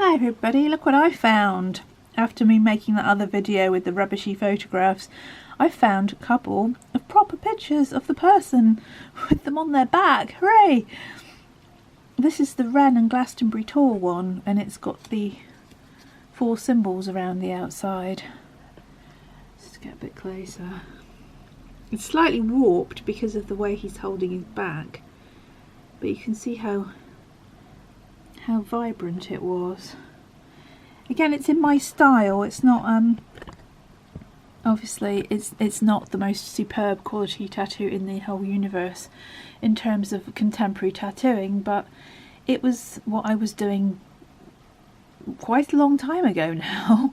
Hi everybody, look what I found. After me making that other video with the rubbishy photographs, I found a couple of proper pictures of the person with them on their back. Hooray! This is the Wren and Glastonbury tour one, and it's got the 4 symbols around the outside. Let's get a bit closer. It's slightly warped because of the way he's holding his back, but you can see how vibrant it was. Again, it's in my style. It's not obviously it's not the most superb quality tattoo in the whole universe in terms of contemporary tattooing, but it was what I was doing quite a long time ago now,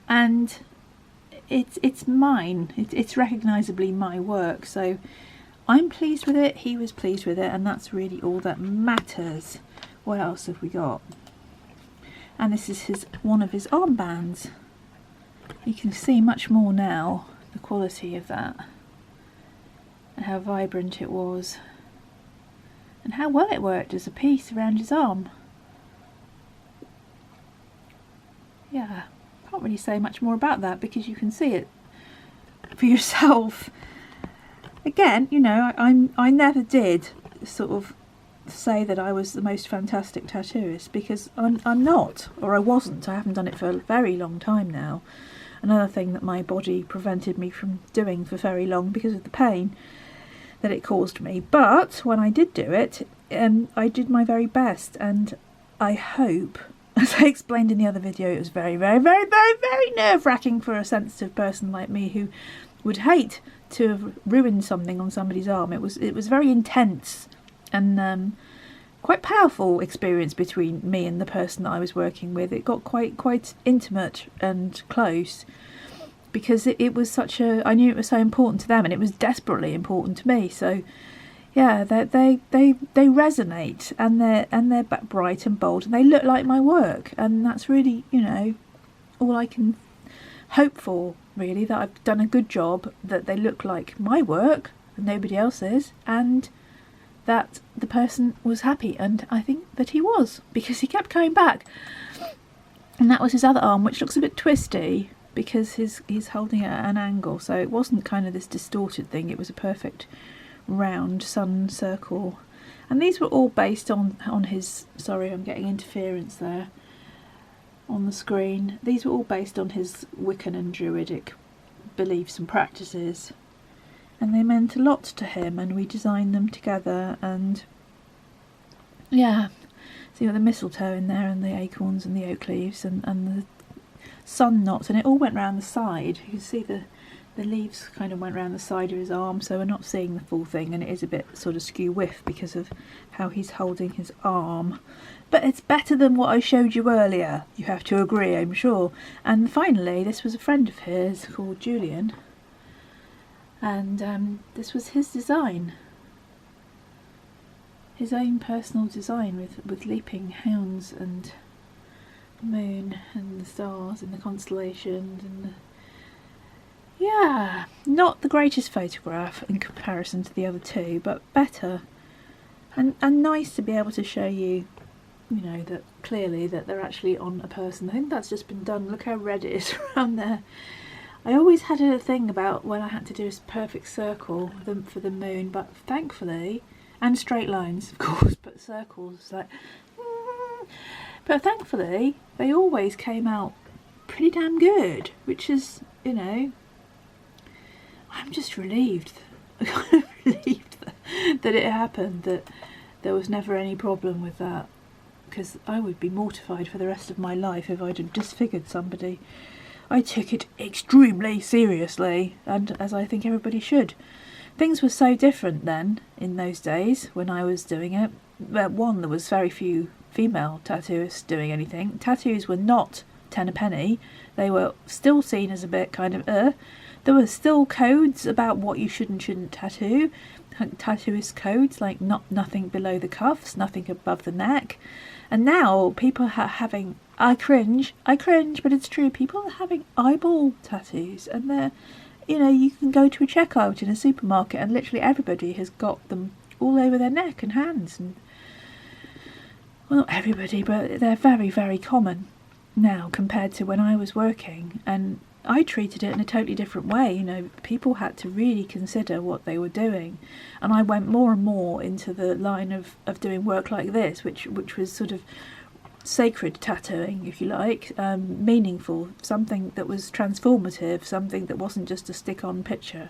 and it's mine. It's recognisably my work, so I'm pleased with it, he was pleased with it, and that's really all that matters. What else have we got? And this is one of his armbands. You can see much more now the quality of that, and how vibrant it was, and how well it worked as a piece around his arm. Yeah, can't really say much more about that because you can see it for yourself. Again, you know, I never did sort of say that I was the most fantastic tattooist, because I'm not, or I wasn't. I haven't done it for a very long time now. Another thing that my body prevented me from doing for very long because of the pain that it caused me. But when I did do it, I did my very best, and I hope, as I explained in the other video, it was very, very, very, very, very nerve-wracking for a sensitive person like me who would hate to have ruined something on somebody's arm. It was very intense and quite powerful experience between me and the person that I was working with. It got quite intimate and close because it was such a, I knew it was so important to them, and it was desperately important to me. So yeah, they resonate, and they're bright and bold, and they look like my work, and that's really, you know, all I can hope for, really, that I've done a good job, that they look like my work and nobody else's, and that the person was happy. And I think that he was, because he kept coming back. And that was his other arm, which looks a bit twisty because he's holding it at an angle, so it wasn't kind of this distorted thing, it was a perfect round sun circle. And these were all based on his, sorry, I'm getting interference there on the screen. These were all based on his Wiccan and Druidic beliefs and practices, and they meant a lot to him, and we designed them together. And yeah, so you got the mistletoe in there, and the acorns and the oak leaves, and the sun knots, and it all went round the side. You can see the leaves kind of went round the side of his arm, so we're not seeing the full thing, and it is a bit sort of skew whiff because of how he's holding his arm. But it's better than what I showed you earlier, you have to agree, I'm sure. And finally, this was a friend of his called Julian, and this was his design, his own personal design with leaping hounds and the moon and the stars and the constellations, and yeah, not the greatest photograph in comparison to the other two, but better, and nice to be able to show you, you know, that clearly that they're actually on a person. I think that's just been done. Look how red it is around there. I always had a thing about when I had to do a perfect circle for the moon, but thankfully, and straight lines of course, but circles, like, but thankfully they always came out pretty damn good, which is, you know, I'm just relieved. Relieved that it happened, that there was never any problem with that, because I would be mortified for the rest of my life if I'd have disfigured somebody. I took it extremely seriously, and as I think everybody should. Things were so different then, in those days, when I was doing it. One, there was very few female tattooists doing anything. Tattoos were not 10 a penny. They were still seen as a bit kind of There were still codes about what you should and shouldn't tattoo. Tattooist codes, like nothing below the cuffs, nothing above the neck. And now people are having, I cringe, but it's true, people are having eyeball tattoos, and they're, you know, you can go to a checkout in a supermarket and literally everybody has got them all over their neck and hands, and well, not everybody, but they're very, very common. now compared to when I was working, and I treated it in a totally different way. You know, people had to really consider what they were doing, and I went more and more into the line of doing work like this, which was sort of sacred tattooing, if you like, meaningful, something that was transformative, something that wasn't just a stick-on picture.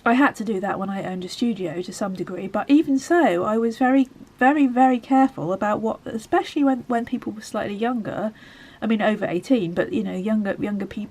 I had to do that when I owned a studio to some degree, but even so, I was very, very, very careful about what, especially when people were slightly younger. I mean, over 18, but you know, younger people